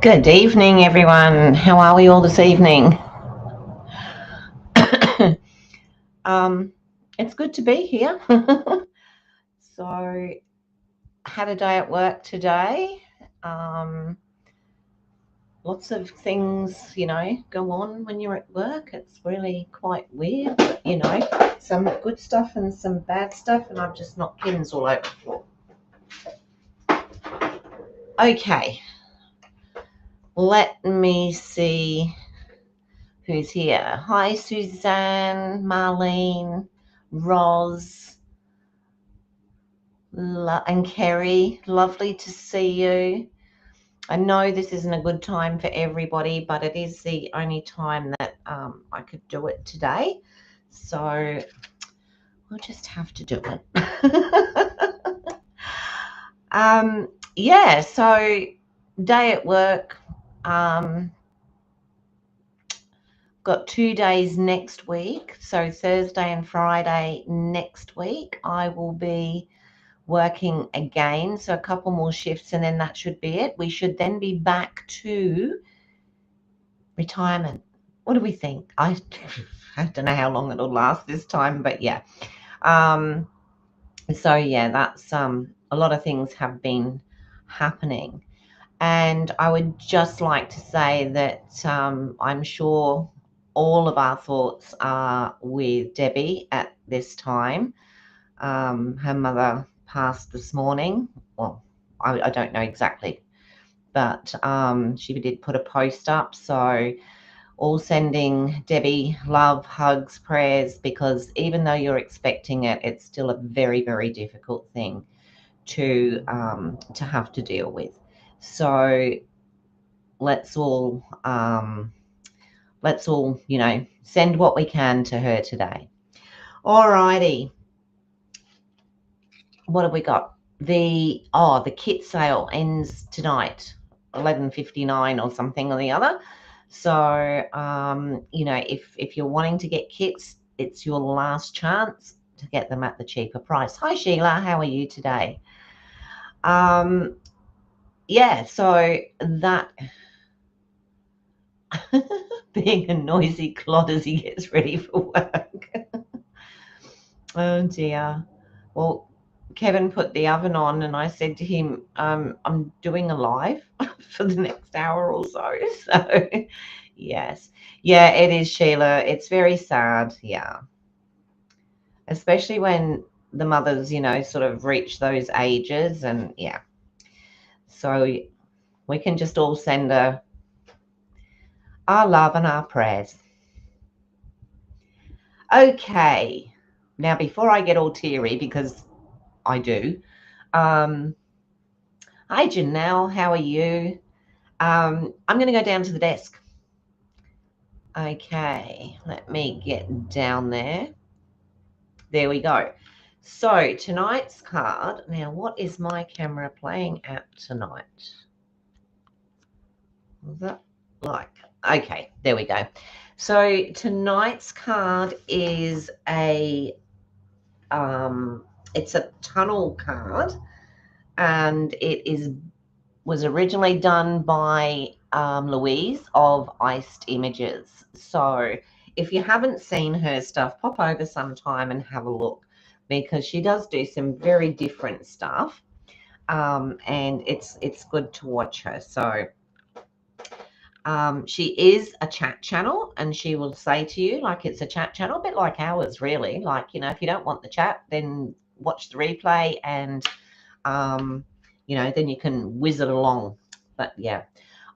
Good evening, everyone. How are we all this evening? It's good to be here. So, had a day at work today. Lots of things, go on when you're at work. It's really quite weird, but, some good stuff and some bad stuff, and I've just knocked pins all over the floor. Okay, let me see who's here. Hi, Suzanne, Marlene, Roz, and Kerry. Lovely to see you. I know this isn't a good time for everybody, but it is the only time that I could do it today. So we'll just have to do it. Yeah, so day at work. Got 2 days next week. So Thursday and Friday next week, I will be working again. So a couple more shifts and then that should be it. We should then be back to retirement. What do we think? I don't know how long it'll last this time, but yeah. So yeah, that's a lot of things have been happening. And I would just like to say that I'm sure all of our thoughts are with Debbie at this time. Her mother passed this morning. Well, I don't know exactly, but she did put a post up. So all sending Debbie love, hugs, prayers, because even though you're expecting it, it's still a very, very difficult thing to have to deal with. So let's all send what we can to her today. All righty. What have we got? The kit sale ends tonight, 11:59 or something or the other. So if you're wanting to get kits, it's your last chance to get them at the cheaper price. Hi Sheila, how are you today? Yeah, so that being a noisy clod as he gets ready for work. Oh dear. Well, Kevin put the oven on and I said to him, I'm doing a live for the next hour or so. So yes. Yeah, it is, Sheila. It's very sad. Yeah. Especially when the mothers, sort of reach those ages and yeah. So we can just all send our love and our prayers. Okay. Now, before I get all teary, because I do, hi Janelle, how are you? I'm going to go down to the desk. Okay, let me get down there. There we go. So tonight's card. Now, what is my camera playing at tonight? What's that like? Okay, there we go. So tonight's card is it's a tunnel card, and it was originally done by Louise of Iced Images. So if you haven't seen her stuff, pop over sometime and have a look, because she does do some very different stuff, and it's good to watch her. So she is a chat channel, and she will say to you, like, it's a chat channel, a bit like ours, really. Like, if you don't want the chat, then watch the replay, and then you can whiz it along. But yeah,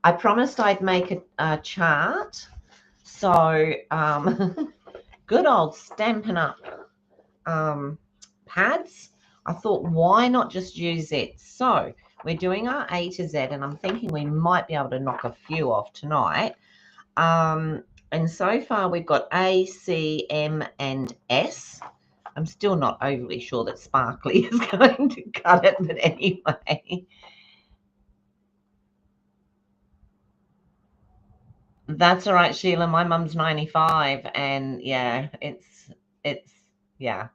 I promised I'd make a chart. So good old Stampin' Up pads. I thought, why not just use it? So we're doing our A to Z, and I'm thinking we might be able to knock a few off tonight. And so far we've got A, C, M, and S. I'm still not overly sure that Sparkly is going to cut it, but anyway. That's all right, Sheila. My mum's 95, and yeah, it's yeah.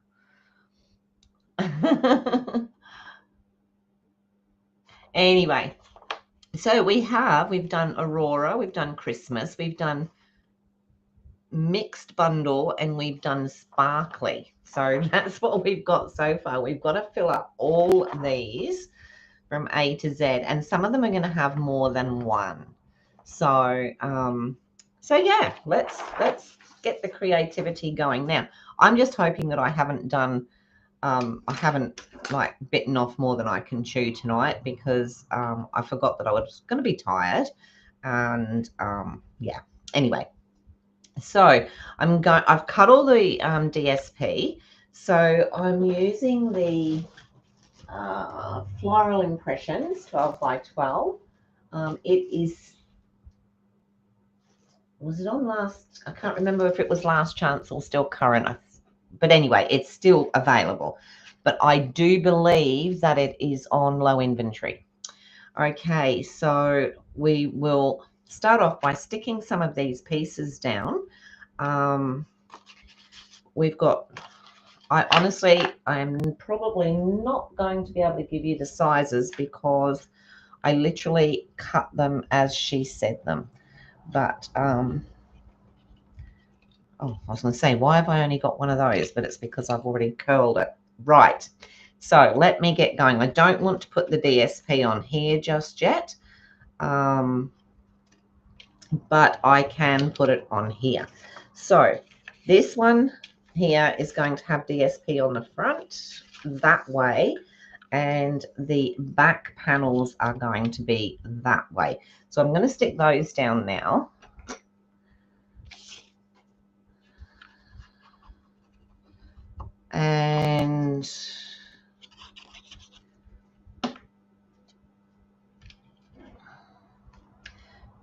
Anyway, So we've done Aurora, we've done Christmas, we've done mixed bundle, and we've done sparkly. So that's what we've got so far. We've got to fill up all these from A to Z, and some of them are going to have more than one. So so yeah, let's get the creativity going. Now I'm just hoping that I haven't done I haven't like bitten off more than I can chew tonight, because I forgot that I was going to be tired. And yeah, anyway, so I've cut all the DSP. So I'm using the Floral Impressions 12 by 12. It is, was it on last? I can't remember if it was last chance or still current. But anyway, it's still available. But I do believe that it is on low inventory. Okay, so we will start off by sticking some of these pieces down. We've got, I'm probably not going to be able to give you the sizes because I literally cut them as she said them. But oh, I was going to say, why have I only got one of those? But it's because I've already curled it. Right. So let me get going. I don't want to put the DSP on here just yet, but I can put it on here. So this one here is going to have DSP on the front that way, and the back panels are going to be that way. So I'm going to stick those down now. And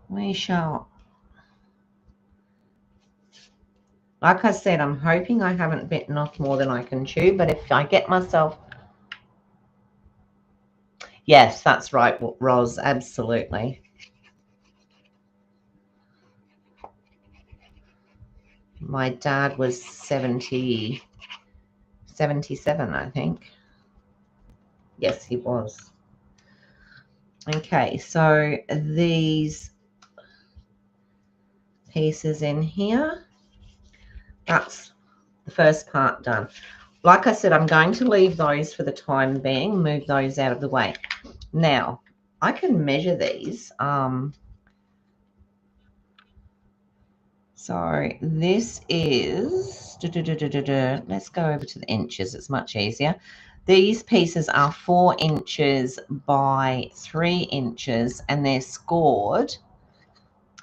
we shall, like I said, I'm hoping I haven't bitten off more than I can chew, but if I get myself, yes, that's right, Roz, absolutely. My dad was 77, I think. Yes, he was. Okay, so these pieces in here, that's the first part done. Like I said, I'm going to leave those for the time being, move those out of the way. Now, I can measure these. So this is, let's go over to the inches. It's much easier. These pieces are 4 inches by 3 inches, and they're scored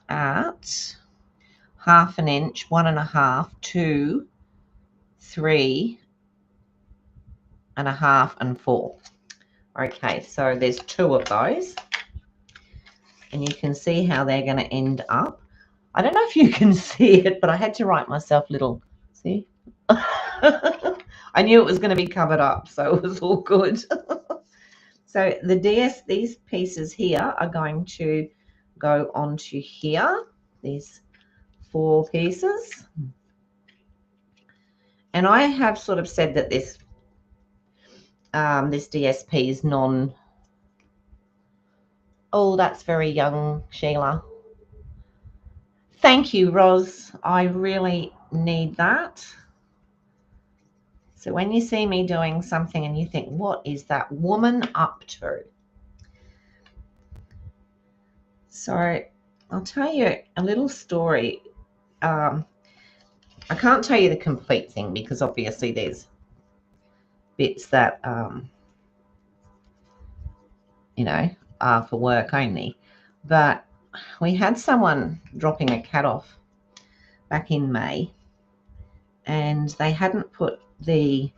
at 1/2 inch, 1.5, 2, 3 1/2, and 4. Okay, so there's 2 of those, and you can see how they're going to end up. I don't know if you can see it, but I had to write myself little, see? I knew it was going to be covered up, so it was all good. So these pieces here are going to go onto here, these 4 pieces. And I have sort of said that this DSP is non. Oh, that's very young, Sheila. Thank you, Roz. I really need that. So when you see me doing something and you think, what is that woman up to? So I'll tell you a little story. I can't tell you the complete thing because obviously there's bits that, you know, are for work only. But we had someone dropping a cat off back in May, and they hadn't put the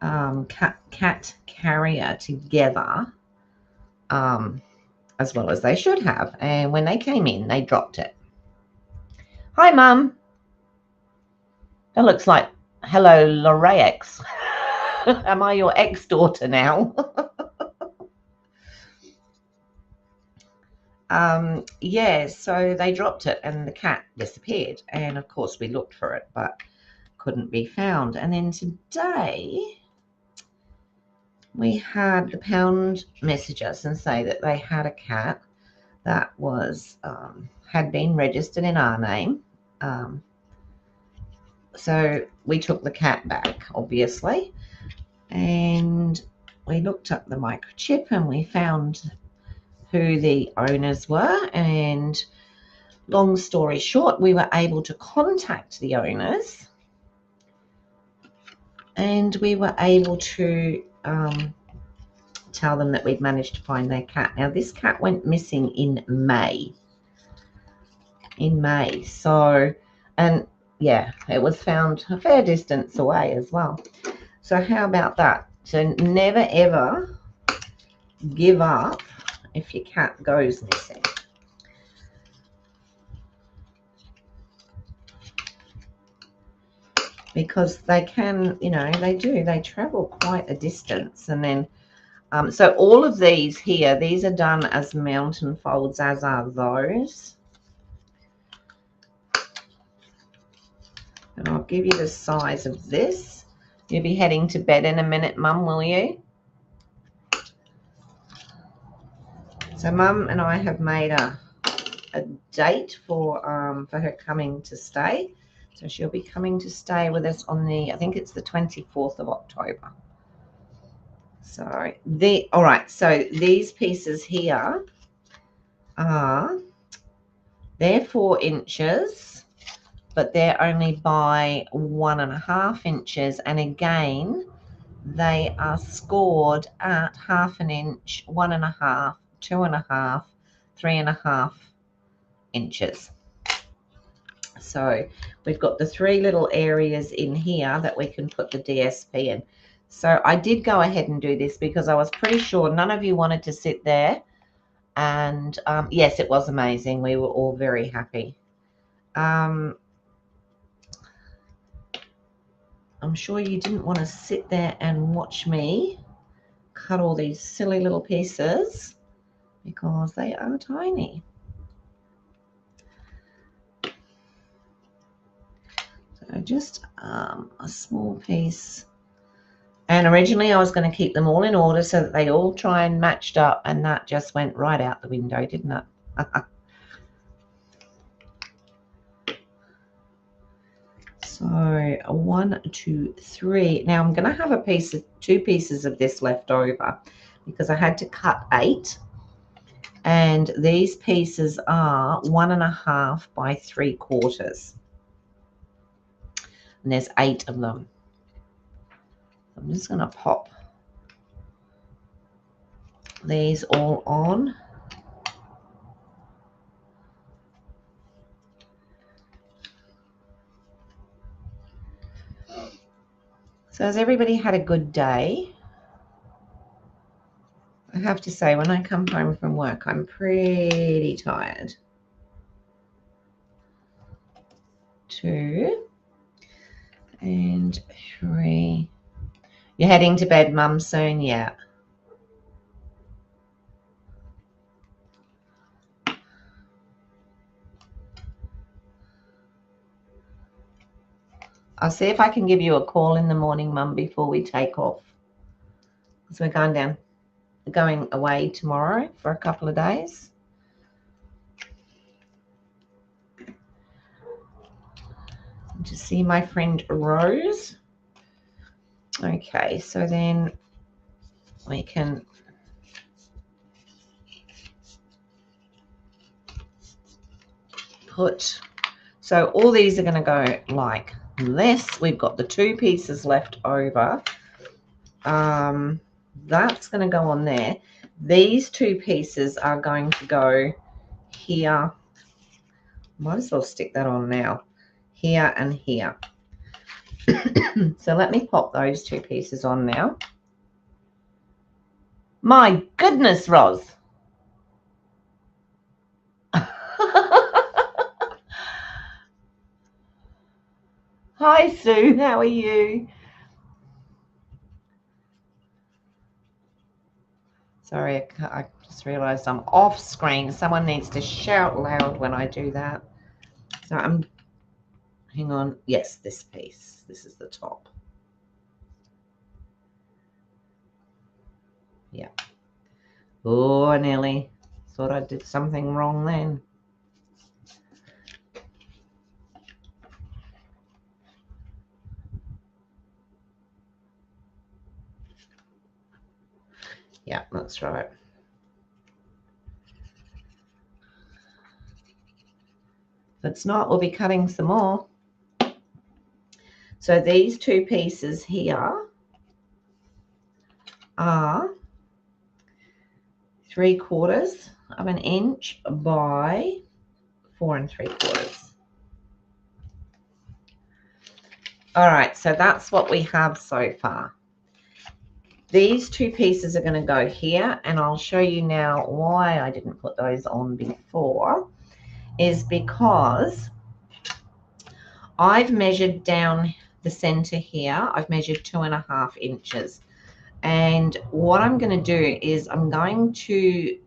cat carrier together as well as they should have. And when they came in, they dropped it. Hi, Mum. That looks like hello, Lorex. Am I your ex-daughter now? Yeah, so they dropped it and the cat disappeared. And of course we looked for it, but couldn't be found. And then today we had the pound message us and say that they had a cat that was had been registered in our name. So we took the cat back, obviously, and we looked up the microchip and we found who the owners were. And long story short, we were able to contact the owners, and we were able to tell them that we'd managed to find their cat. Now, this cat went missing in May. So, and yeah, it was found a fair distance away as well. So how about that? So never ever give up if your cat goes missing. Because they can, they travel quite a distance. And then, so all of these here, these are done as mountain folds, as are those. And I'll give you the size of this. You'll be heading to bed in a minute, Mum, will you? So Mum and I have made a date for her coming to stay. So she'll be coming to stay with us on I think it's the 24th of October. So all right, so these pieces here they're 4 inches, but they're only by 1.5 inches. And again, they are scored at 1/2 inch, 1.5, 2.5, 3.5 inches. So we've got the 3 little areas in here that we can put the DSP in. So I did go ahead and do this because I was pretty sure none of you wanted to sit there. And yes, it was amazing. We were all very happy. I'm sure you didn't want to sit there and watch me cut all these silly little pieces because they are tiny. So just a small piece. And originally I was going to keep them all in order so that they all try and matched up, and that just went right out the window, didn't it? So 1, 2, 3. Now I'm going to have 2 pieces of this left over because I had to cut 8. And these pieces are 1.5 by 3/4. And there's 8 of them. I'm just going to pop these all on. So has everybody had a good day? I have to say, when I come home from work, I'm pretty tired. 2 and 3. You're heading to bed, Mum, soon? Yeah. I'll see if I can give you a call in the morning, Mum, before we take off. Because we're going away tomorrow for a couple of days. To see my friend Rose. Okay, so then we can put, so all these are going to go like this. We've got the 2 pieces left over. That's going to go on there. These 2 pieces are going to go here. Might as well stick that on now. Here and here. So let me pop those 2 pieces on now. My goodness, Roz. Hi, Sue. How are you? Sorry, I just realized I'm off screen. Someone needs to shout loud when I do that. So hang on. Yes, this piece. This is the top. Yeah. Oh, I nearly thought I did something wrong then. Yeah, that's right. If it's not, we'll be cutting some more. So these two pieces here are 3/4 of an inch by 4 3/4. All right, so that's what we have so far. These two pieces are going to go here, and I'll show you now why I didn't put those on before, is because I've measured down the center here. I've measured 2.5 inches. And what I'm going to do is I'm going to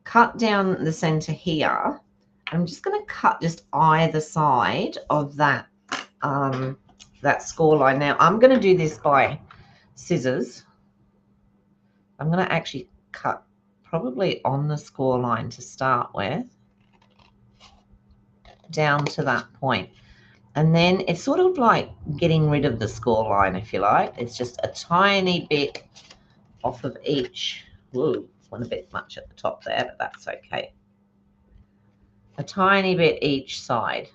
cut down the center here. I'm just going to cut just either side of that that score line. Now I'm going to do this by scissors. I'm going to actually cut probably on the score line to start with, down to that point. And then it's sort of like getting rid of the score line, if you like. It's just a tiny bit off of each. Whoa, went a bit much at the top there, but that's okay. A tiny bit each side.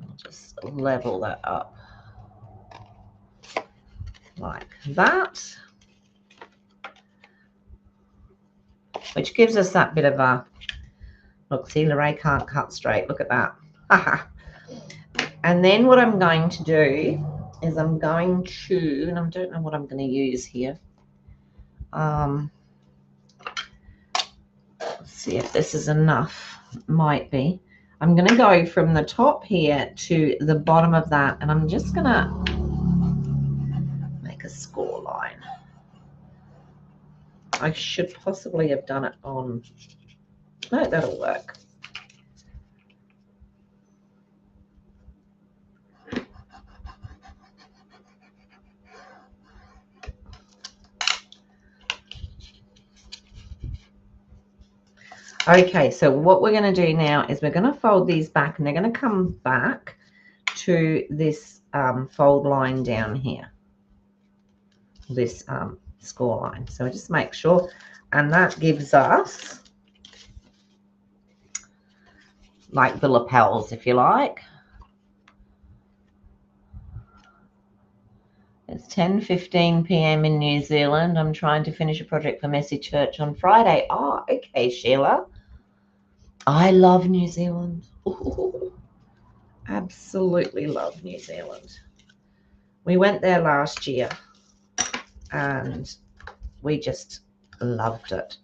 I'll just level that up like that, which gives us that bit of a, look, see, Lorraine can't cut straight. Look at that. And then what I'm going to do is I'm going to, and I don't know what I'm going to use here. Let's see if this is enough. Might be. I'm going to go from the top here to the bottom of that, and I'm just going to make a score line. I should possibly have done it on, no, that'll work. Okay, so what we're going to do now is we're going to fold these back, and they're going to come back to this fold line down here, this score line. So just make sure, and that gives us like the lapels, if you like. It's 10:15 p.m. in New Zealand. I'm trying to finish a project for Messy Church on Friday. Oh, okay, Sheila. I love New Zealand. Ooh, absolutely love New Zealand. We went there last year and we just loved it.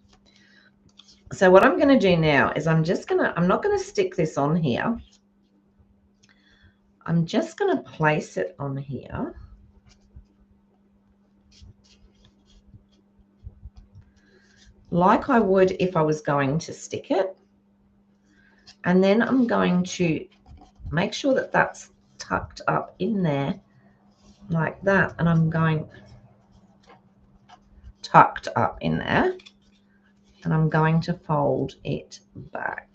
So what I'm going to do now is I'm not going to stick this on here. I'm just going to place it on here. Like I would if I was going to stick it. And then I'm going to make sure that that's tucked up in there like that. And I'm going tucked up in there. And I'm going to fold it back.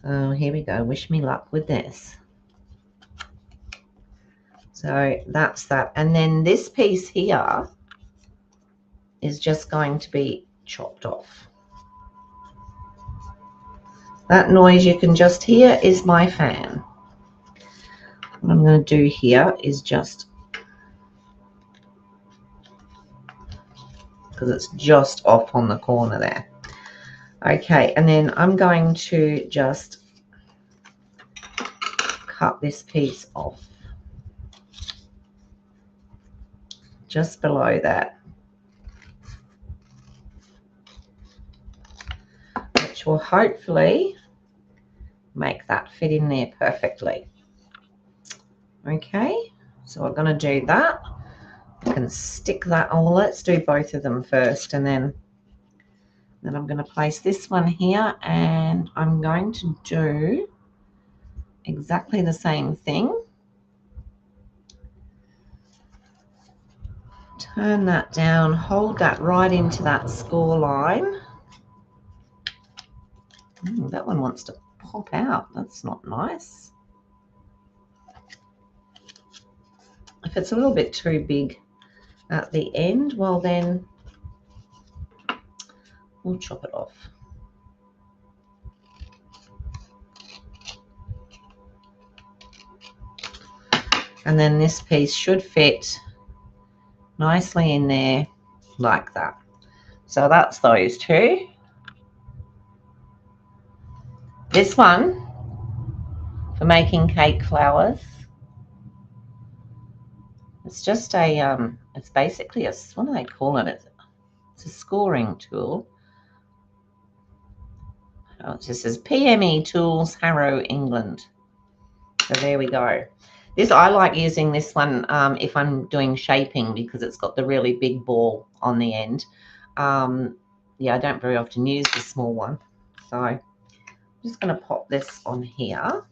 Oh, here we go. Wish me luck with this. So that's that. And then this piece here is just going to be chopped off. That noise you can just hear is my fan. What I'm going to do here is just, because it's just off on the corner there. Okay, and then I'm going to just cut this piece off just below that, which will hopefully make that fit in there perfectly. Okay, so we're going to do that. I can stick that, oh, let's do both of them first, and then I'm going to place this one here, and I'm going to do exactly the same thing. Turn that down, hold that right into that score line. That one wants to pop out. That's not nice. If it's a little bit too big at the end, well then we'll chop it off. And then this piece should fit nicely in there like that. So that's those two. This one for making cake flowers. It's just a, it's basically a, what do they call it? It's a scoring tool. Oh, it just says PME Tools, Harrow, England. So there we go. This, I like using this one if I'm doing shaping because it's got the really big ball on the end. Yeah, I don't very often use the small one. So I'm just going to pop this on here.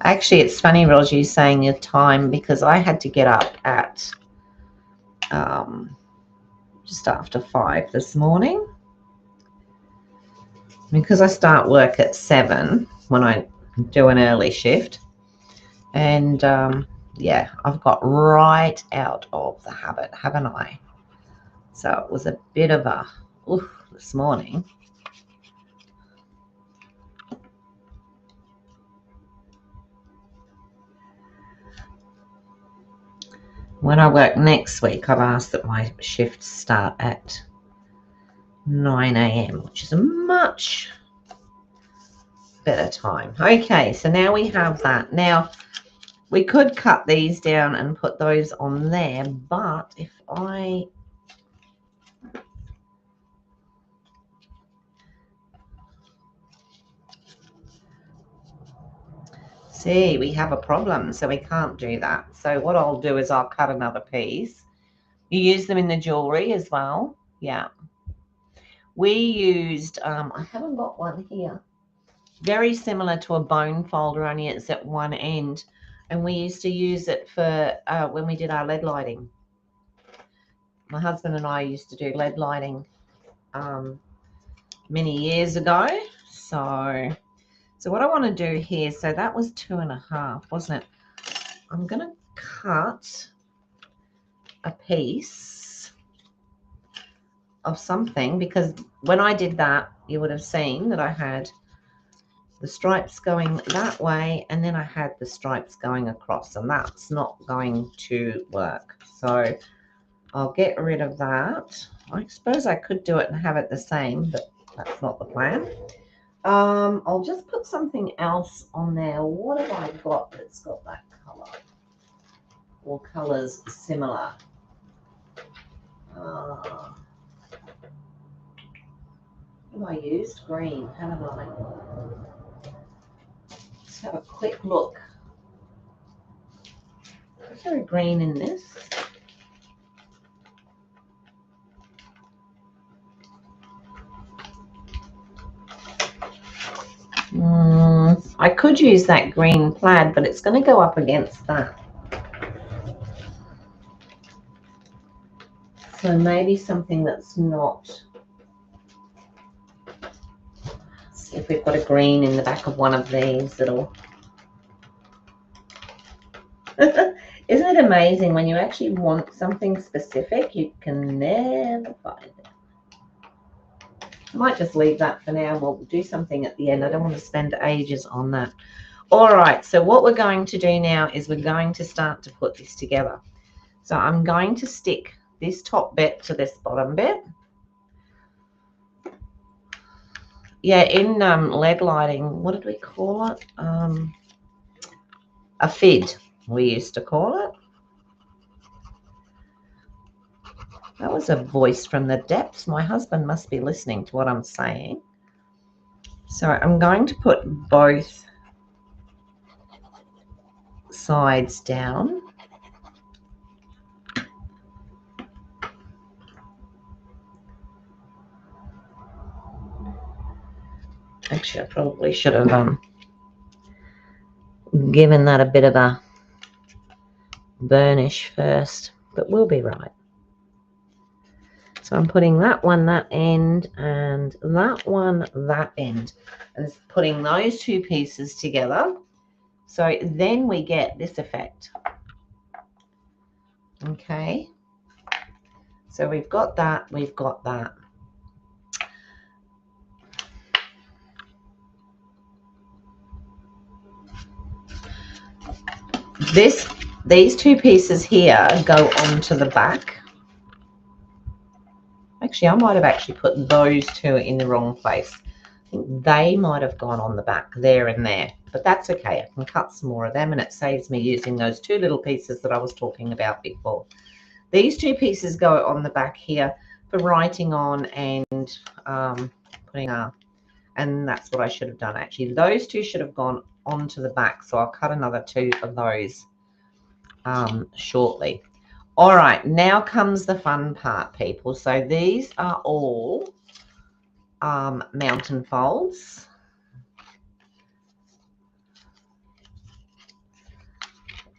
Actually, it's funny, Roger, you saying your time, because I had to get up at just after 5 this morning. Because I start work at 7 when I do an early shift. And yeah, I've got right out of the habit, haven't I? So it was a bit of a oof this morning. When I work next week, I've asked that my shifts start at 9 a.m, which is a much better time. Okay, so now we have that. Now, we could cut these down and put those on there, but if I... See, we have a problem, so we can't do that. So what I'll do is I'll cut another piece. You use them in the jewelry as well? Yeah. We used, I haven't got one here, very similar to a bone folder, only it's at one end. And we used to use it for when we did our lead lighting. My husband and I used to do lead lighting many years ago. So what I want to do here, so that was 2.5, wasn't it? I'm going to cut a piece of something, because when I did that, you would have seen that I had the stripes going that way, and then I had the stripes going across, and that's not going to work. So I'll get rid of that. I suppose I could do it and have it the same, but that's not the plan. I'll just put something else on there. What have I got that's got that color or colors similar? What have I used? Green, haven't I? Let's have a quick look. Is there a green in this? I could use that green plaid, but it's going to go up against that. So maybe something that's not. Let's see if we've got a green in the back of one of these that'll. Isn't it amazing when you actually want something specific, you can never find it. I might just leave that for now. We'll do something at the end. I don't want to spend ages on that. All right, so what we're going to do now is we're going to start to put this together. So I'm going to stick this top bit to this bottom bit. Yeah, in lead lighting, what did we call it? A fid, we used to call it. That was a voice from the depths. My husband must be listening to what I'm saying. So I'm going to put both sides down. Actually, I probably should have giving that a bit of a burnish first, but we'll be right. So I'm putting that one that end and that one that end, and putting those two pieces together. So then we get this effect. Okay. So we've got that, we've got that. These two pieces here go onto the back. Actually, I might have actually put those two in the wrong place. I think they might have gone on the back there and there, but that's okay. I can cut some more of them, and it saves me using those two little pieces that I was talking about before. These two pieces go on the back here for writing on and putting up, and that's what I should have done. Actually, those two should have gone onto the back, so I'll cut another two of those shortly. All right, now comes the fun part, people. So these are all mountain folds.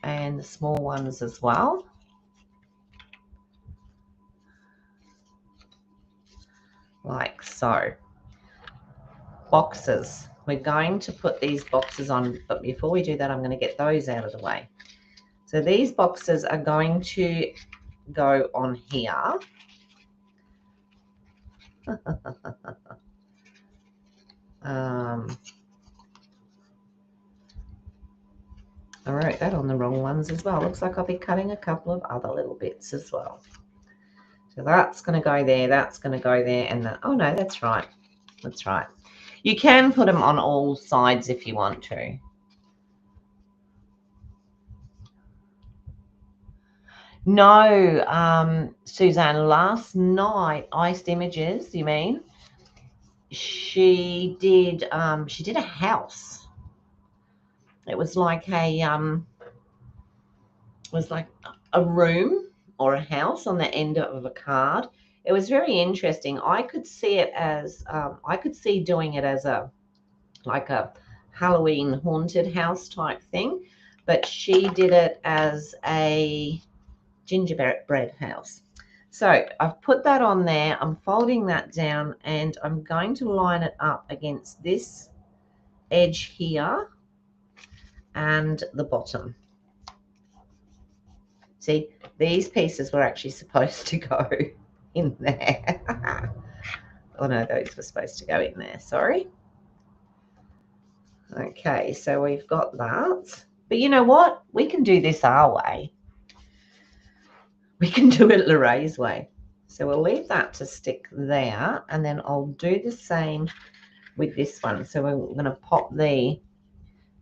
And the small ones as well. Like so. Boxes. We're going to put these boxes on, but before we do that, I'm going to get those out of the way. So these boxes are going to go on here. I wrote that on the wrong ones as well. Looks like I'll be cutting a couple of other little bits as well. So that's going to go there, that's going to go there, and that. Oh no, that's right. That's right. You can put them on all sides if you want to. No, Suzanne, last night, Iced Images, you mean? She did a house. It was like a room or a house on the end of a card. It was very interesting. I could see it as I could see doing it as like a Halloween haunted house type thing, but she did it as a gingerbread house. So I've put that on there. I'm folding that down, and I'm going to line it up against this edge here and the bottom. See, these pieces were actually supposed to go in there. Oh no, those were supposed to go in there, sorry. Okay, so we've got that. But you know what? We can do this our way. We can do it Lorraine's way. So we'll leave that to stick there, and then I'll do the same with this one. So we're going to pop the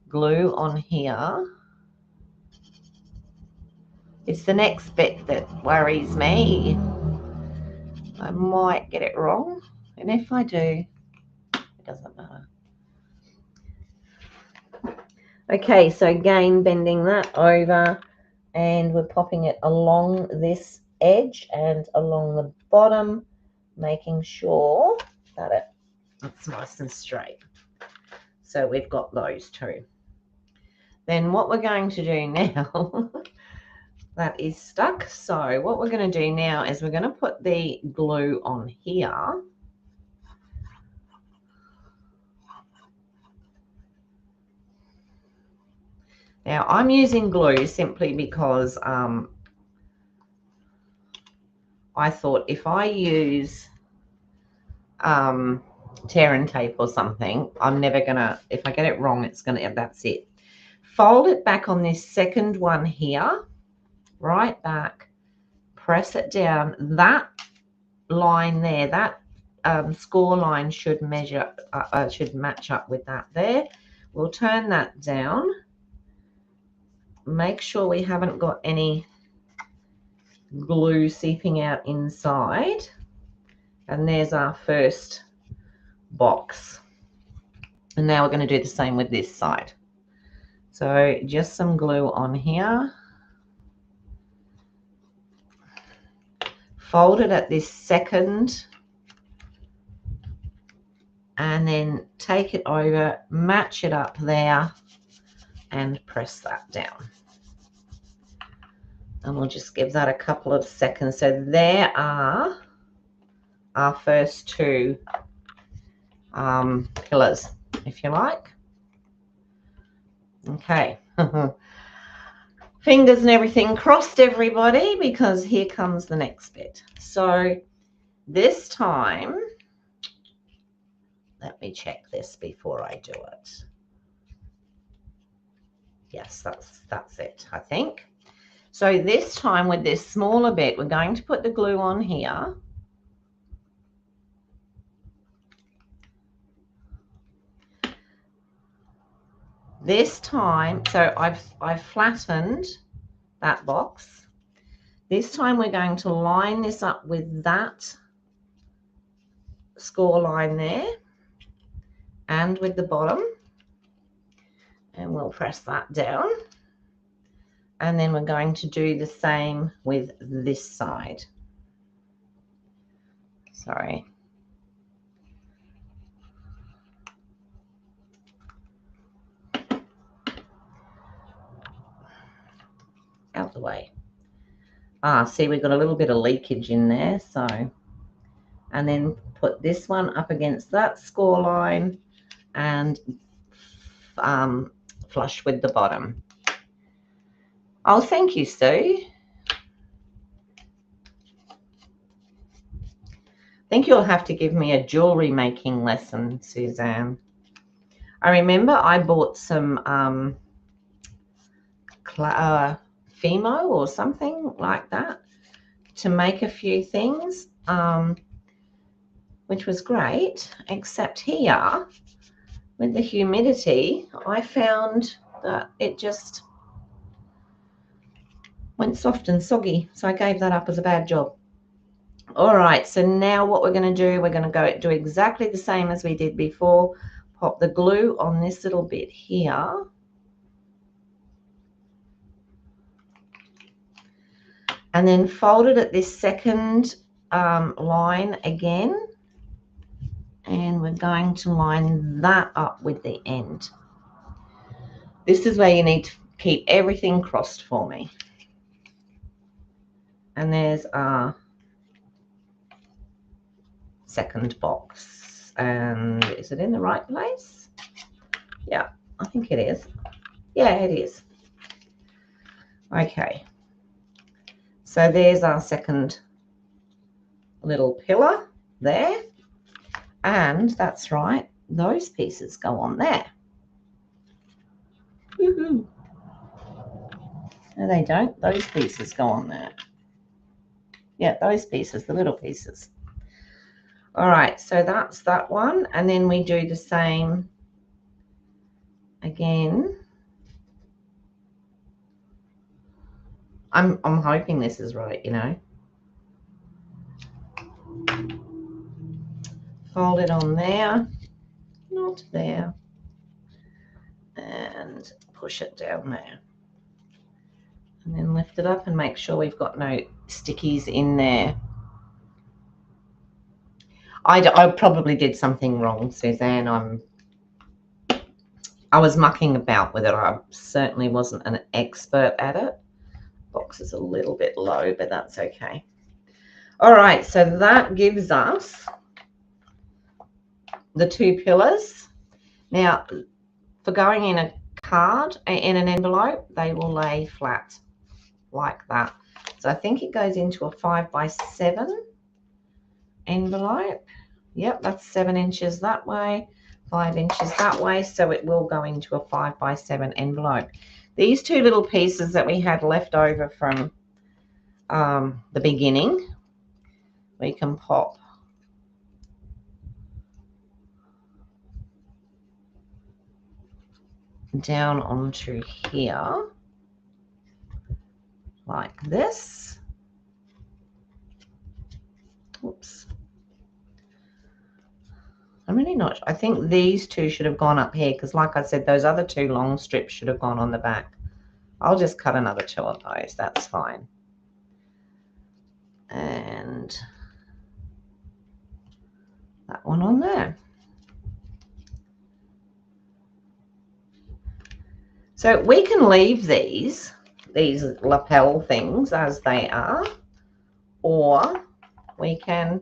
glue on here. It's the next bit that worries me. I might get it wrong, and if I do, it doesn't matter. Okay, so again, bending that over, and we're popping it along this edge and along the bottom, making sure that it's nice and straight. So we've got those two. Then what we're going to do now, that is stuck. So what we're going to do now is we're going to put the glue on here. Now I'm using glue simply because I thought if I use tear and tape or something, I'm never gonna, if I get it wrong, it's gonna, that's it. Fold it back on this second one here, right back, press it down. That line there, that score line should measure, should match up with that there. We'll turn that down. Make sure we haven't got any glue seeping out inside. And there's our first box. And now we're going to do the same with this side. So just some glue on here. Fold it at this second. And then take it over, match it up there. and press that down. And we'll just give that a couple of seconds. So there are our first two pillars, if you like. Okay. Fingers and everything crossed, everybody, because here comes the next bit. So this time, let me check this before I do it. Yes, that's it, I think. So this time with this smaller bit, we're going to put the glue on here. This time, so I've flattened that box. This time we're going to line this up with that score line there and with the bottom, and we'll press that down. And then we're going to do the same with this side. Sorry. Out the way. See, we've got a little bit of leakage in there, so, and then put this one up against that score line and flush with the bottom. Oh, thank you, Sue. I think you'll have to give me a jewelry making lesson, Suzanne. I remember I bought some Fimo or something like that to make a few things, which was great, except here with the humidity, I found that it just went soft and soggy, so I gave that up as a bad job. All right, so now what we're going to do, we're going to go do exactly the same as we did before. Pop the glue on this little bit here. And then fold it at this second line again. And we're going to line that up with the end. This is where you need to keep everything crossed for me. And there's our second box. And is it in the right place? Yeah, I think it is. Yeah, it is. Okay. So there's our second little pillar there. And that's right, those pieces go on there. Woohoo. No, they don't. Those pieces go on there. Yeah, those pieces, the little pieces. All right, so that's that one. And then we do the same again. I'm hoping this is right, you know. Fold it on there, not there, and push it down there. And then lift it up and make sure we've got no stickies in there. I probably did something wrong, Suzanne. I was mucking about with it. I certainly wasn't an expert at it. Box is a little bit low, but that's okay. All right, so that gives us the two pillars. Now, for going in a card, in an envelope, they will lay flat like that. So I think it goes into a 5x7 envelope. Yep, that's 7 inches that way, 5 inches that way. So it will go into a 5x7 envelope. These two little pieces that we had left over from the beginning, we can pop down onto here like this. Oops. I'm really not. I think these two should have gone up here because, like I said, those other two long strips should have gone on the back. I'll just cut another 2 of those. That's fine. And that one on there. So we can leave these lapel things as they are, or we can.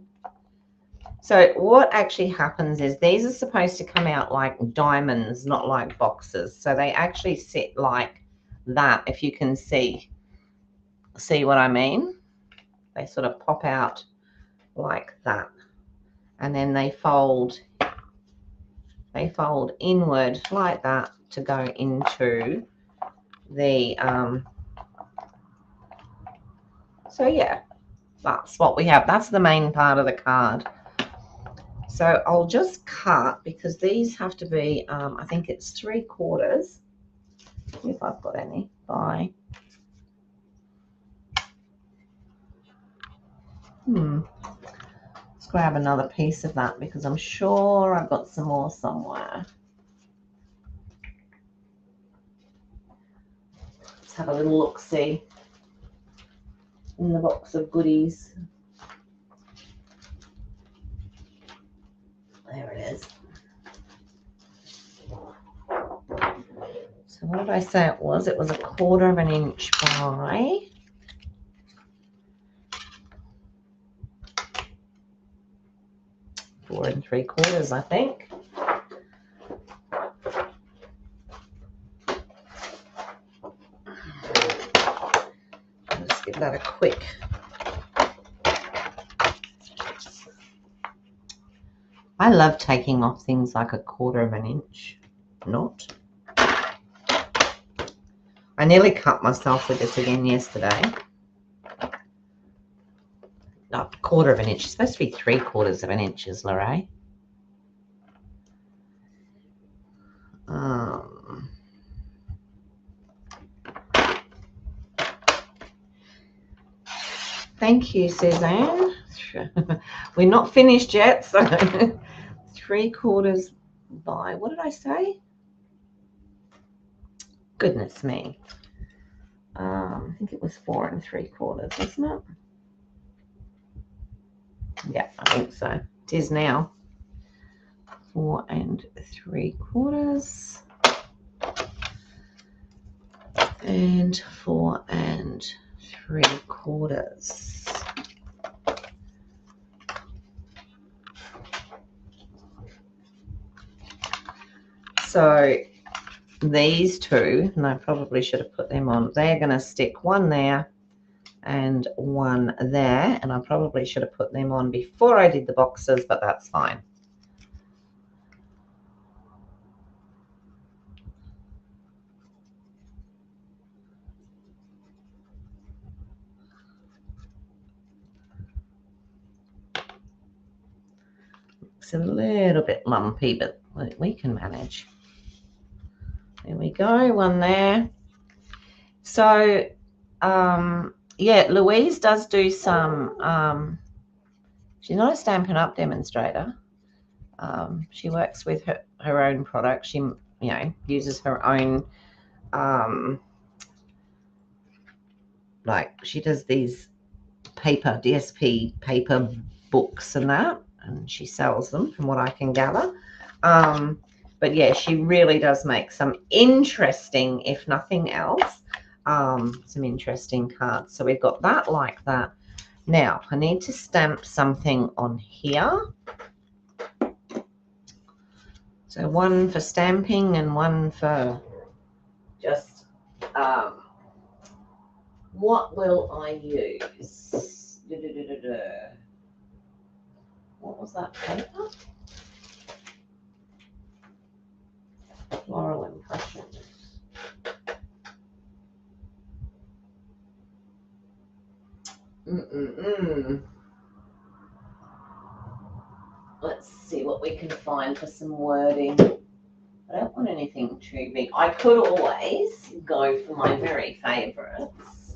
So what actually happens is these are supposed to come out like diamonds, not like boxes. So they actually sit like that, if you can see what I mean. They sort of pop out like that, and then they fold inward like that to go into the so yeah, that's what we have. That's the main part of the card. So I'll just cut, because these have to be I think it's 3/4, if I've got any, by let's grab another piece of that, because I'm sure I've got some more somewhere. Let's have a little look-see in the box of goodies. There it is. So what did I say it was? It was 1/4 inch by 4 3/4, I think. Let's give that a quick. I love taking off things like 1/4 inch knot. I nearly cut myself with this again yesterday. No, 1/4 inch. It's supposed to be 3/4 inches, Lorraine. Thank you, Suzanne. We're not finished yet, so 3/4 by, what did I say? Goodness me. I think it was 4 3/4, wasn't it? Yeah, I think so. It is now. 4 3/4 and 4 3/4. So these two, and I probably should have put them on, they're going to stick one there and one there, and I probably should have put them on before I did the boxes, but that's fine. It's a little bit lumpy, but we can manage. There we go, one there. So yeah, Louise does do some she's not a Stampin' Up demonstrator. She works with her own product. She uses her own like, she does these paper DSP paper books and that, and she sells them from what I can gather. But yeah, she really does make some interesting, if nothing else, some interesting cards. So we've got that like that. Now I need to stamp something on here. So one for stamping and one for just what will I use? What was that paper? Floral Impressions. Let's see what we can find for some wording. I don't want anything too big. I could always go for my very favourites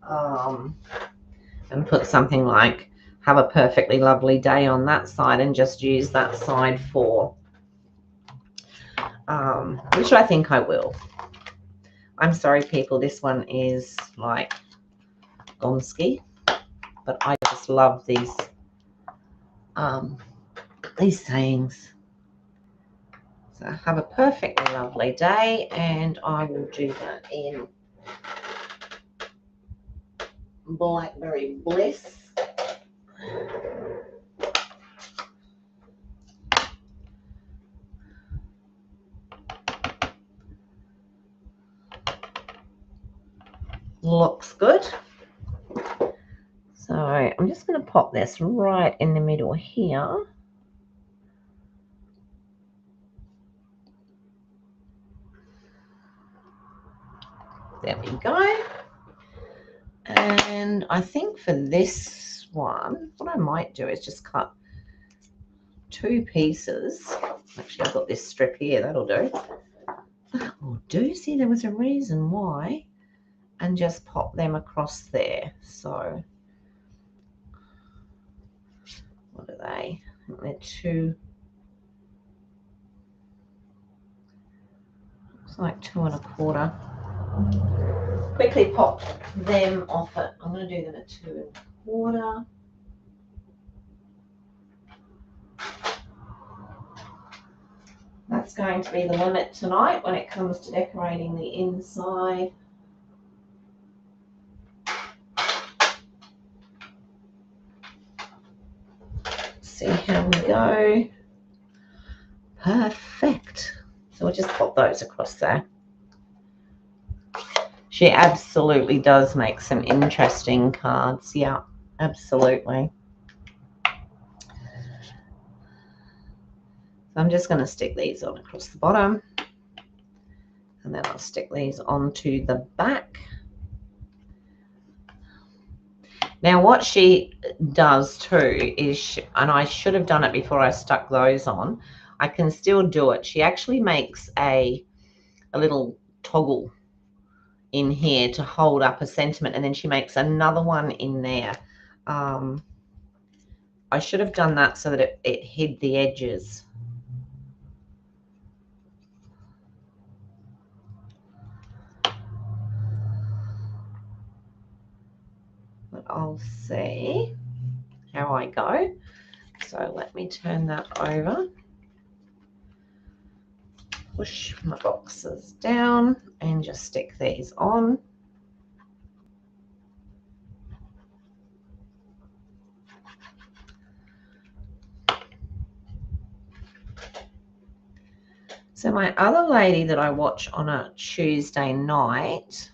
and put something like, have a perfectly lovely day on that side, and just use that side for, which I think I will. I'm sorry, people, this one is like Gonski, but I just love these sayings. So have a perfectly lovely day, and I will do that in Blackberry Bliss. Looks good. So I'm just going to pop this right in the middle here. There we go. And I think for this one, what I might do is just cut 2 pieces. Actually, I've got this strip here. That'll do. That will do. See, there was a reason why. And just pop them across there. So what are they? I think they're 2. Looks like 2 1/4. Quickly pop them off it. I'm going to do them at 2 1/4. That's going to be the limit tonight when it comes to decorating the inside. See how we go. Perfect. So we'll just pop those across there. She absolutely does make some interesting cards. Yeah, absolutely. So I'm just going to stick these on across the bottom. And then I'll stick these onto the back. Now what she does too is, and I should have done it before I stuck those on, I can still do it. She actually makes a little toggle in here to hold up a sentiment, and then she makes another one in there. I should have done that so that it hid the edges. But I'll see how I go. So let me turn that over. Push my boxes down and just stick these on. So my other lady that I watch on a Tuesday night,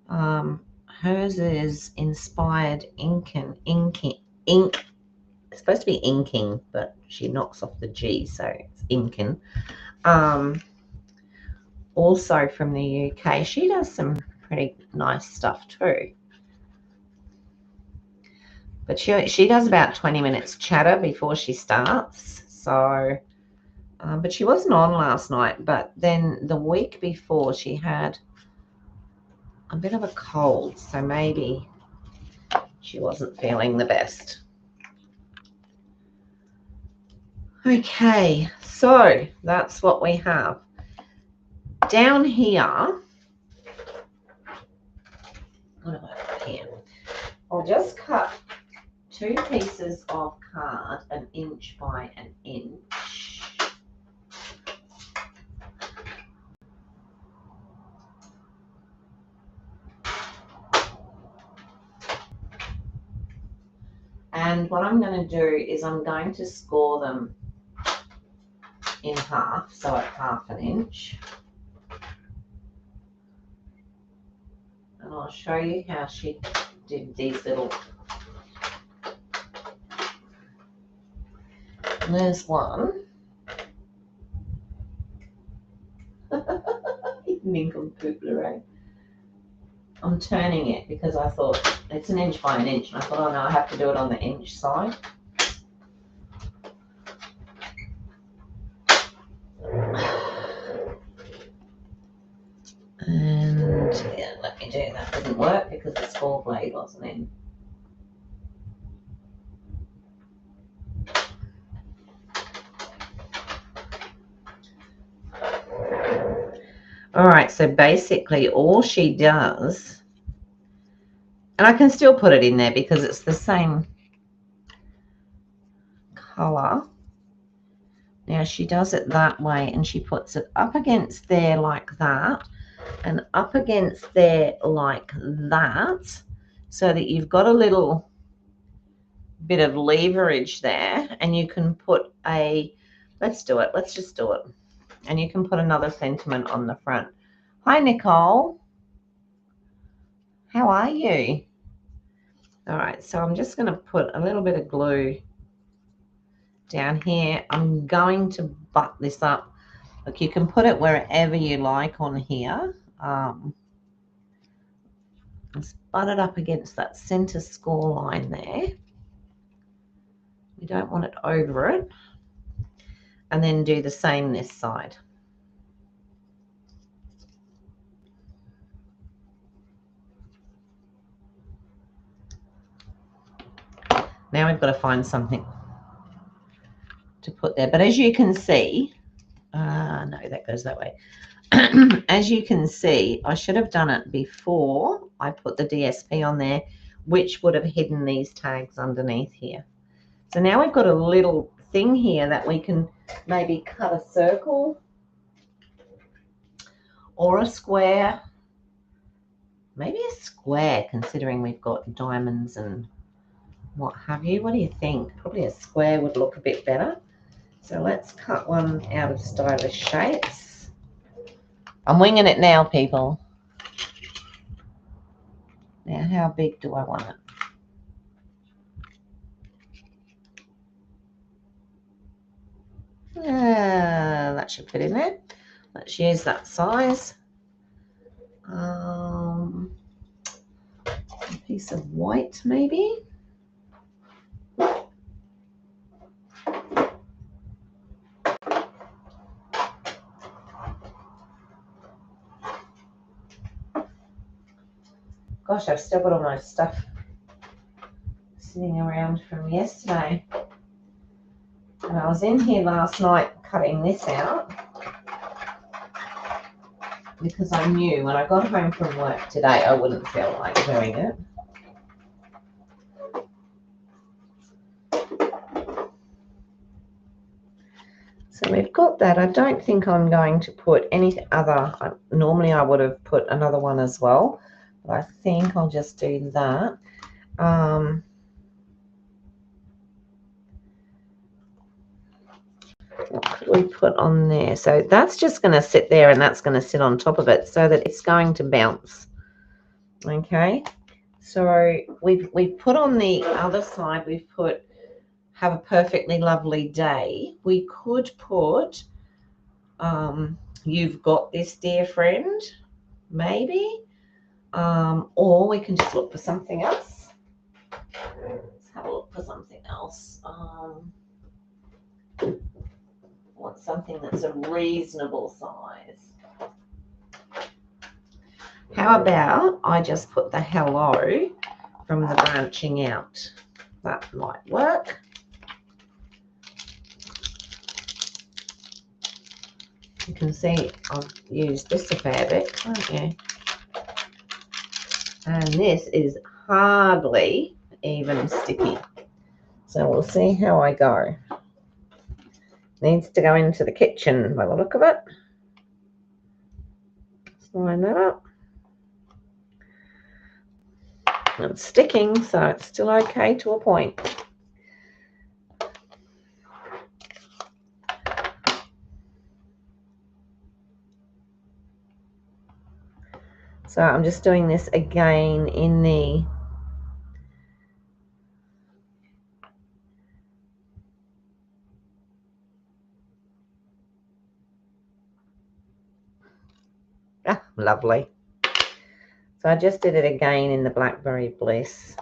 hers is inspired ink. It's supposed to be inking, but she knocks off the G, so it's inking. Also from the UK. She does some pretty nice stuff too. But she does about 20 minutes chatter before she starts. So, but she wasn't on last night. But then the week before she had a bit of a cold. So maybe she wasn't feeling the best. Okay, so that's what we have. Down here, what have I got here? I'll just cut 2 pieces of card 1 inch by 1 inch. And what I'm going to do is I'm going to score them in half, so at 1/2 inch. And I'll show you how she did these little. There's one. Nincompoop. I'm turning it because I thought it's 1 inch by 1 inch, and I thought, oh no, I have to do it on the inch side. And yeah, let me do that. Didn't work because the score blade wasn't in. All right, so basically all she does, and I can still put it in there because it's the same color. Now she does it that way, and she puts it up against there like that, and up against there like that, so that you've got a little bit of leverage there, and you can put a, let's just do it, and you can put another sentiment on the front. Hi Nicole, how are you? All right, so I'm just going to put a little bit of glue down here. I'm going to butt this up. Look, you can put it wherever you like on here. Just butt it up against that center score line there. We don't want it over it. And then do the same this side. Now we've got to find something to put there. But as you can see, no, that goes that way. As you can see, I should have done it before I put the DSP on there, which would have hidden these tags underneath here. So now we've got a little thing here that we can maybe cut a circle or a square. Maybe a square, considering we've got diamonds and what have you. What do you think? Probably a square would look a bit better. So let's cut one out of stylish shapes. I'm winging it now, people. Now, how big do I want it? That should fit in there. Let's use that size. A piece of white, maybe. Gosh, I've still got all my stuff sitting around from yesterday. And I was in here last night cutting this out because I knew when I got home from work today I wouldn't feel like doing it. So we've got that. I don't think I'm going to put any other. Normally I would have put another one as well, but I think I'll just do that. What could we put on there? So that's just going to sit there, and that's going to sit on top of it so that it's going to bounce. Okay, so we've put on the other side, we've put have a perfectly lovely day. We could put you've got this, dear friend, maybe, or we can just look for something else. Let's have a look for something else. Want something that's a reasonable size. How about I just put the hello from the branching out? That might work. You can see I've used this a fair bit, can't you? And this is hardly even sticky. So we'll see how I go. Needs to go into the kitchen by the look of it. Let's line that up. It's sticking, so it's still okay to a point. So I'm just doing this again in the lovely. So I just did it again in the Blackberry Bliss.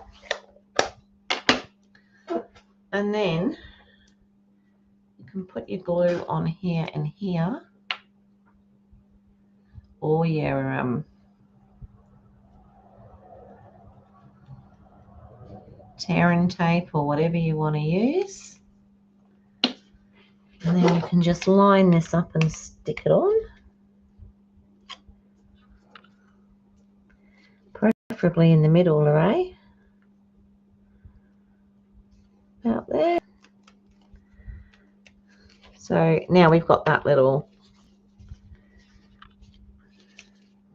And then you can put your glue on here and here, or your tear and tape, or whatever you want to use. And then you can just line this up and stick it on. Preferably in the middle, right? About there. So now we've got that little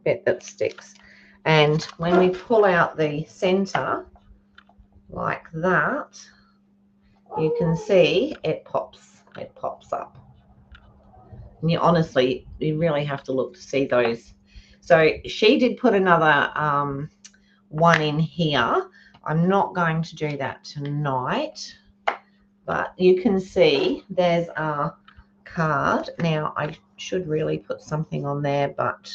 bit that sticks. And when we pull out the center like that, you can see it pops up. And you honestly, you really have to look to see those. So she did put another one in here. I'm not going to do that tonight, but you can see there's our card. Now I should really put something on there, but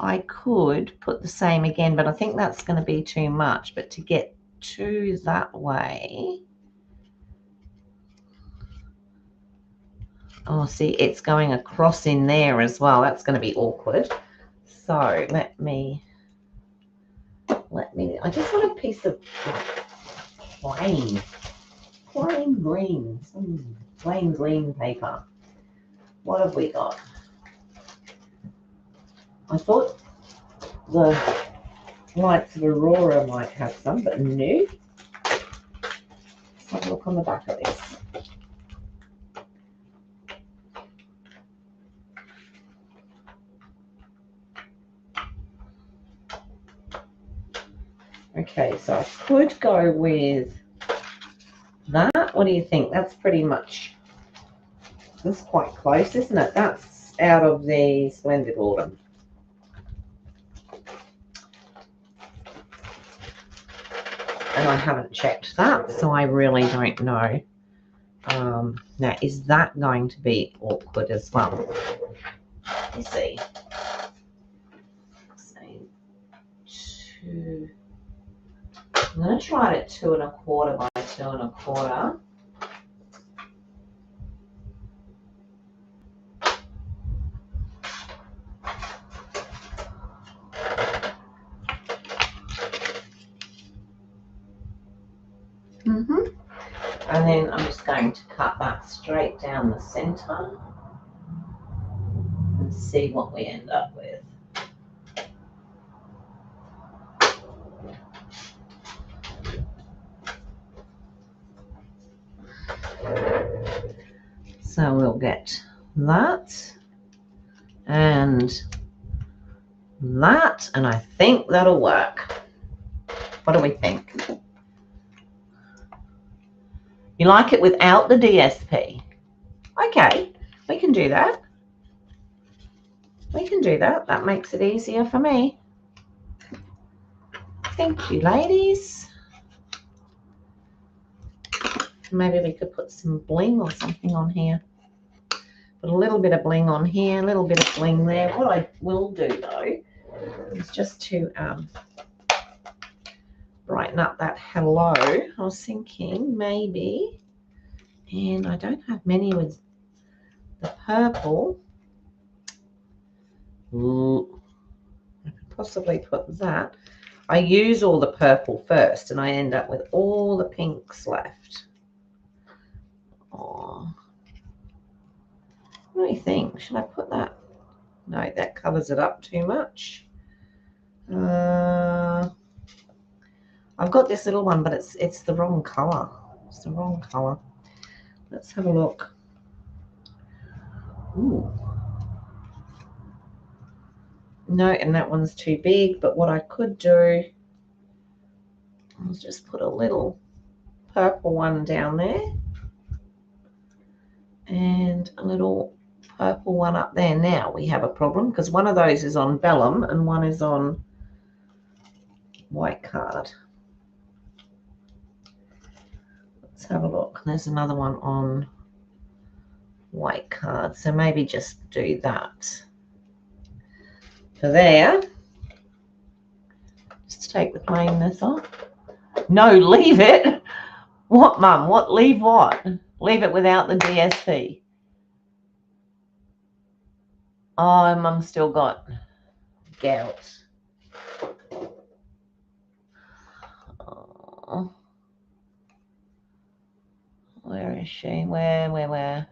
I could put the same again, but I think that's going to be too much. But to get to that way, oh, see, it's going across in there as well. That's going to be awkward. So let me, I just want a piece of plain green, plain green paper. What have we got? I thought the Lights of Aurora might have some, but no. Let's have a look on the back of this. Okay, so I could go with that. What do you think? That's pretty much, that's quite close, isn't it? That's out of the Splendid Autumn. And I haven't checked that, so I really don't know. Now, is that going to be awkward as well? Let me see. Say 2. I'm going to try it at 2 1/4 by 2 1/4. And then I'm just going to cut that straight down the center and see what we end up with. So we'll get that and that, and I think that'll work. What do we think? You like it without the DSP? Okay, we can do that. We can do that. That makes it easier for me. Thank you, ladies. Maybe we could put some bling or something on here. Put a little bit of bling on here, a little bit of bling there. What I will do, though, is just to brighten up that hello. I was thinking maybe, and I don't have many with the purple. I could possibly put that. I use all the purple first, and I end up with all the pinks left. Oh, what do you think? Should I put that? No, that covers it up too much. I've got this little one, but it's the wrong color. It's the wrong color. Let's have a look. Ooh. No, and that one's too big, but what I could do is just put a little purple one down there and a little purple one up there. Now we have a problem because one of those is on vellum and one is on white card. Let's have a look. There's another one on white card, so maybe just do that for there. Just take the plainness off. No, leave it. What, Mum? What? Leave what? Leave it without the DSP. Oh, Mum's still got gout. Oh. Where is she? Where?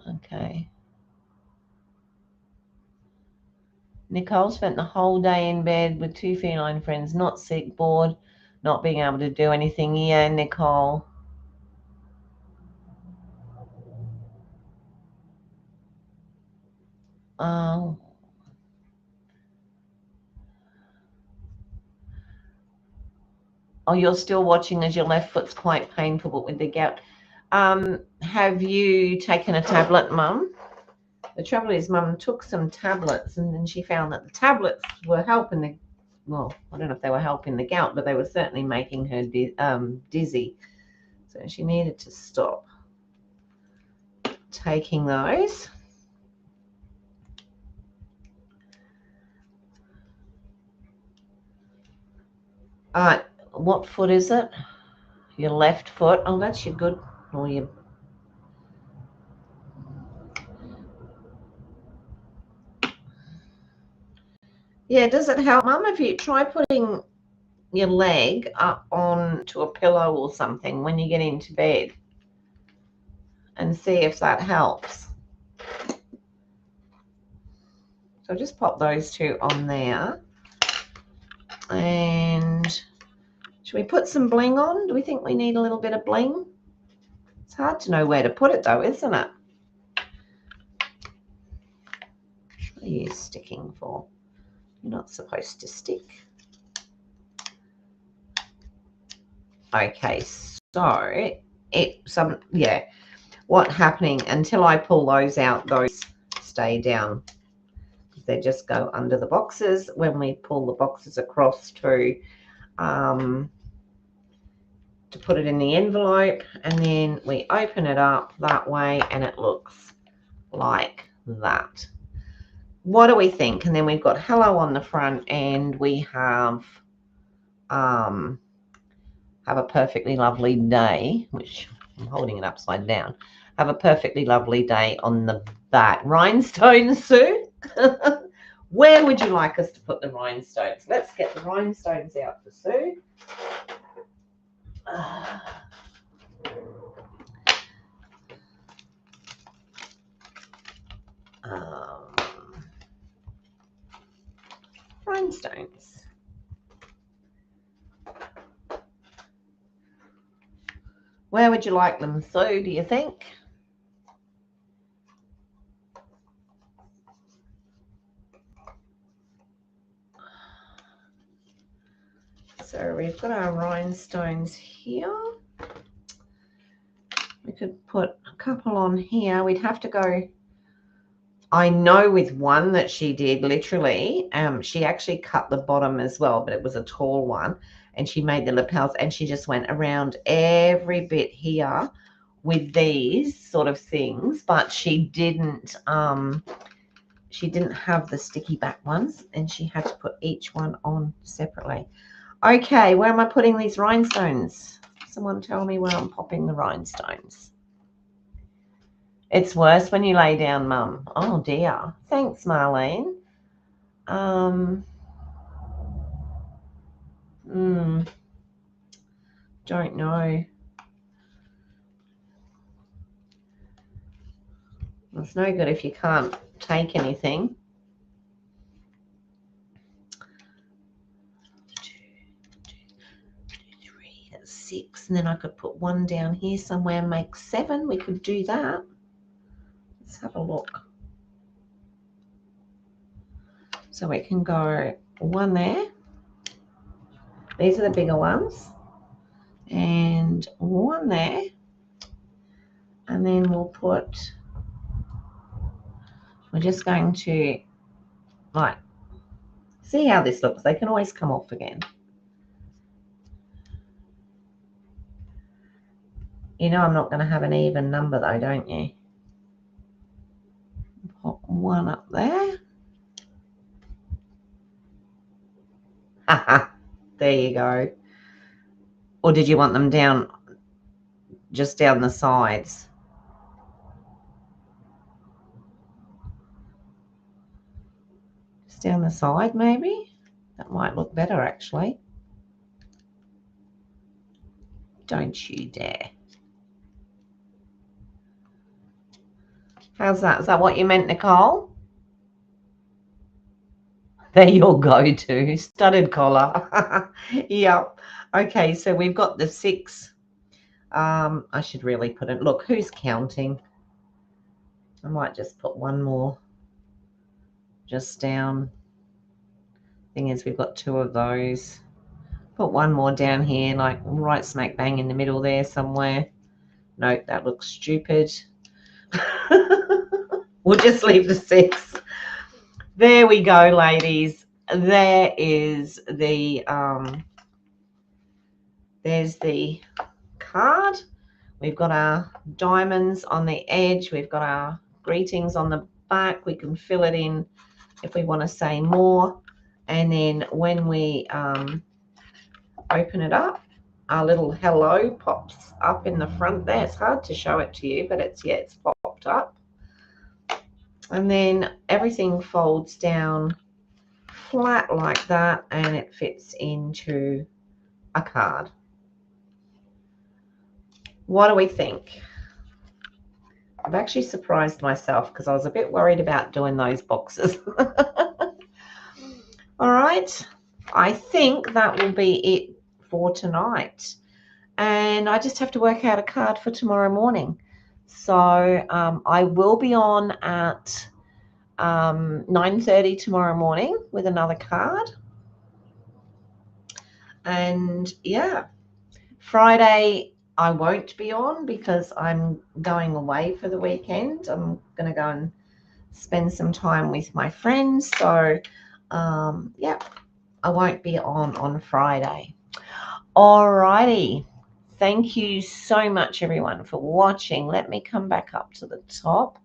Okay. Nicole spent the whole day in bed with 2 feline friends, not sick, bored, not being able to do anything. Yeah, Nicole. Oh, you're still watching as your left foot's quite painful, but with the gout. Have you taken a tablet, Mum? The trouble is, Mum took some tablets, and then she found that the tablets were helping the. Well, I don't know if they were helping the gout, but they were certainly making her dizzy. So she needed to stop taking those. All right, what foot is it? Your left foot. Oh, that's your good. Or your. Yeah, does it help, Mum? If you try putting your leg up onto a pillow or something when you get into bed and see if that helps. So just pop those two on there. And should we put some bling on? Do we think we need a little bit of bling? It's hard to know where to put it though, isn't it? What are you sticking for? You're not supposed to stick. Okay, so what's happening until I pull those out, those stay down. They just go under the boxes when we pull the boxes across to put it in the envelope, and then we open it up that way and it looks like that. What do we think? And then we've got hello on the front, and we have a perfectly lovely day, which I'm holding it upside down. Have a perfectly lovely day on the back. Rhinestones, Sue? Where would you like us to put the rhinestones? Let's get the rhinestones out for Sue. Rhinestones. Where would you like them, Sue, do you think? So we've got our rhinestones here. We could put a couple on here. We'd have to go, I know with one that she did literally, she actually cut the bottom as well, but it was a tall one, and she made the lapels, and she just went around every bit here with these sort of things, but she didn't have the sticky back ones, and she had to put each one on separately. Okay, where am I putting these rhinestones? Someone tell me where I'm popping the rhinestones. It's worse when you lay down, Mum. Oh dear. Thanks, Marlene. Don't know. It's no good if you can't take anything. 6, and then I could put one down here somewhere and make 7. We could do that. Let's have a look. So we can go one there. These are the bigger ones. And one there. And then we're just going to, like, see how this looks. They can always come off again. You know I'm not going to have an even number though, don't you? Pop one up there. There you go. Or did you want them down, just down the sides? Just down the side, maybe? That might look better, actually. Don't you dare. How's that? Is that what you meant, Nicole? They're your go-to. Studded collar. Yep. Okay, so we've got the 6. I should really put it. Look, who's counting? I might just put one more just down. Thing is, we've got 2 of those. Put one more down here, like right smack bang in the middle there somewhere. Nope, that looks stupid. We'll just leave the 6. There we go, ladies. There is the there's the card. We've got our diamonds on the edge. We've got our greetings on the back. We can fill it in if we want to say more. And then when we open it up, our little hello pops up in the front there. It's hard to show it to you, but it's popped up. And then everything folds down flat like that, and it fits into a card. What do we think? I've actually surprised myself because I was a bit worried about doing those boxes. All right, I think that will be it for tonight. And I just have to work out a card for tomorrow morning. So I will be on at 9:30 tomorrow morning with another card. And yeah, Friday I won't be on because I'm going away for the weekend. I'm going to go and spend some time with my friends. So yeah, I won't be on Friday. Alrighty. Thank you so much, everyone, for watching. Let me come back up to the top.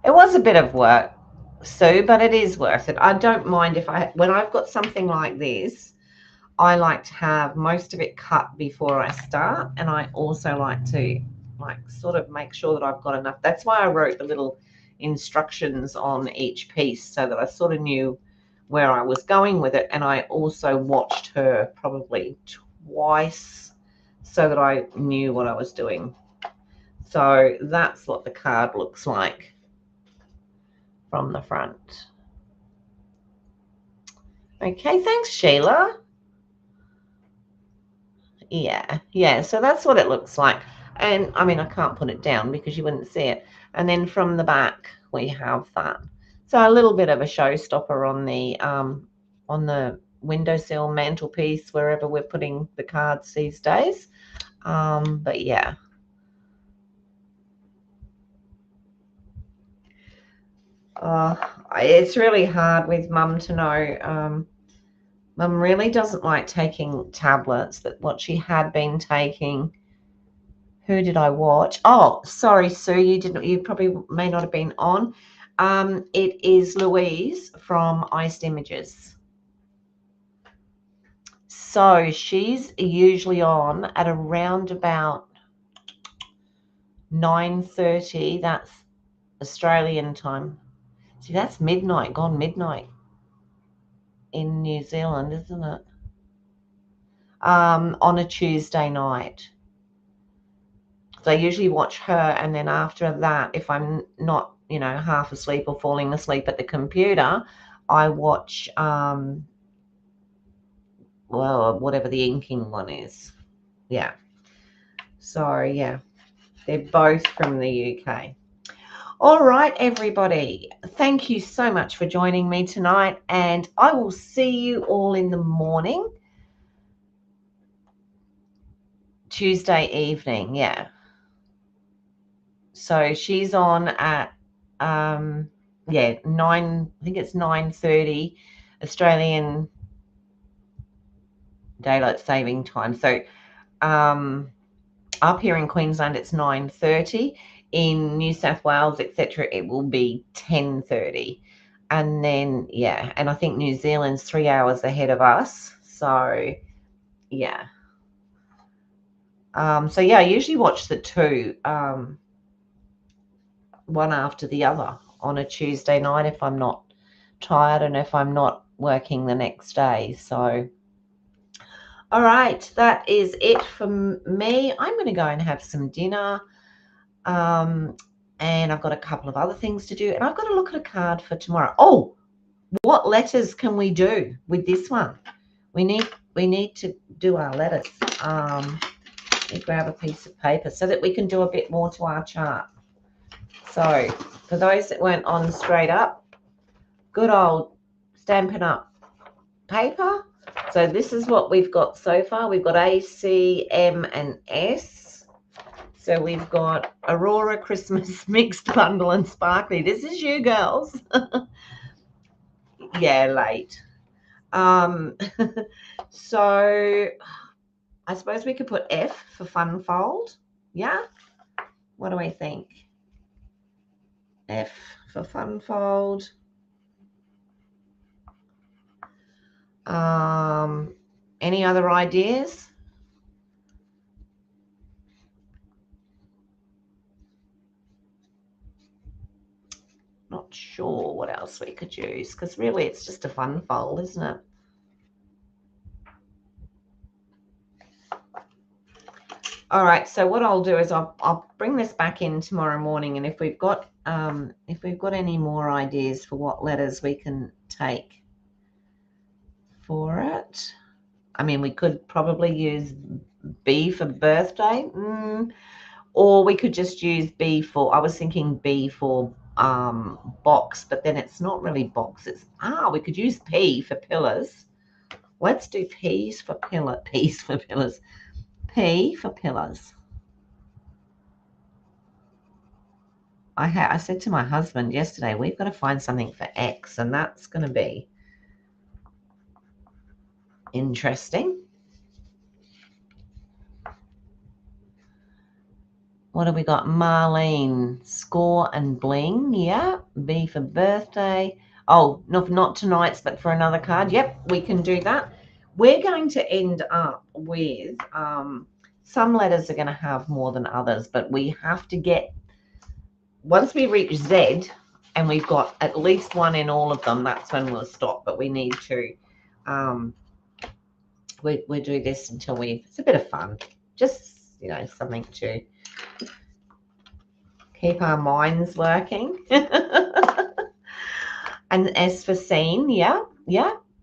It was a bit of work, Sue, but it is worth it. I don't mind when I've got something like this, I like to have most of it cut before I start, and I also like to sort of make sure that I've got enough. That's why I wrote the little instructions on each piece so that I sort of knew where I was going with it, and I also watched her probably twice so that I knew what I was doing. So that's what the card looks like from the front. Okay, thanks, Sheila. Yeah, so that's what it looks like. And I mean, I can't put it down because you wouldn't see it. And then from the back we have that. So a little bit of a showstopper on the windowsill, mantelpiece, wherever we're putting the cards these days. But yeah. It's really hard with Mum to know. Mum really doesn't like taking tablets. That what she had been taking. Who did I watch? Oh, sorry, Sue, you probably may not have been on. It is Louise from Iced Images. So she's usually on at around about 9:30. That's Australian time. See, that's midnight, gone midnight in New Zealand, isn't it? On a Tuesday night. So I usually watch her, and then after that, if I'm not, half asleep or falling asleep at the computer, I watch, well, whatever the inking one is. Yeah. So, yeah, they're both from the UK. All right, everybody. Thank you so much for joining me tonight, and I will see you all in the morning. Tuesday evening, yeah. So she's on at 9, I think it's 9:30 Australian daylight saving time. So up here in Queensland it's 9:30. In New South Wales, etc., it will be 10:30. And then and I think New Zealand's 3 hours ahead of us. So yeah. So yeah, I usually watch the two one after the other on a Tuesday night if I'm not tired and if I'm not working the next day. So all right, that is it for me. I'm going to go and have some dinner. And I've got a couple of other things to do, and I've got to look at a card for tomorrow. Oh, what letters can we do with this one? We need to do our letters. Let me grab a piece of paper so that we can do a bit more to our chart. So for those that weren't on straight up, good old Stampin' Up paper. So this is what we've got so far. We've got A, C, M, and S. So we've got Aurora, Christmas, Mixed Bundle, and Sparkly. This is you girls. Yeah, late. So I suppose we could put F for Fun Fold. Yeah? What do we think? F for Fun Fold. Any other ideas? Not sure what else we could use, because really it's just a fun fold, isn't it? All right, so what I'll do is I'll bring this back in tomorrow morning, and if we've got any more ideas for what letters we can take for it. I mean, we could probably use B for birthday, or we could just use B for, I was thinking B for box, but then it's not really box. It's we could use P for pillars. Let's do P's for pillar. P's for pillars. P for pillars. I said to my husband yesterday, we've got to find something for X, and that's going to be interesting. What have we got? Marlene, score and bling. Yeah. B for birthday. Oh, not tonight's, but for another card. Yep, we can do that. We're going to end up with some letters are going to have more than others, but we have to get, once we reach Z and we've got at least one in all of them, that's when we'll stop. But we need to we do this until it's a bit of fun, just something to keep our minds working. And as for scene, yeah,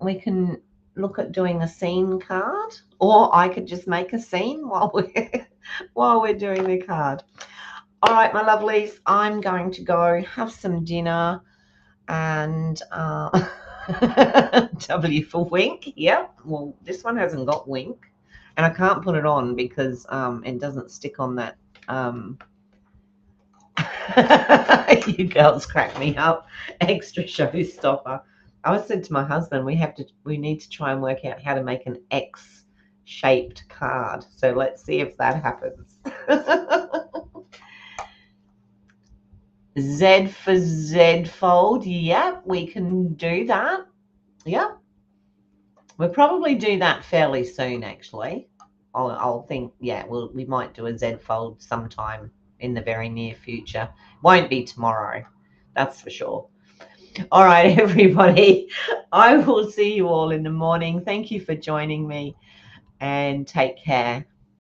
we can look at doing a scene card, or I could just make a scene while we're doing the card. All right, my lovelies, I'm going to go have some dinner, and W for wink. Yeah, well, this one hasn't got wink, and I can't put it on because it doesn't stick on that. You girls crack me up. Extra showstopper. I said to my husband, we need to try and work out how to make an X-shaped card. So let's see if that happens. Z for Z fold. Yep, we can do that. Yep. We'll probably do that fairly soon, actually. I'll think, yeah, we might do a Z fold sometime in the very near future. Won't be tomorrow, that's for sure. All right, everybody, I will see you all in the morning. Thank you for joining me, and take care.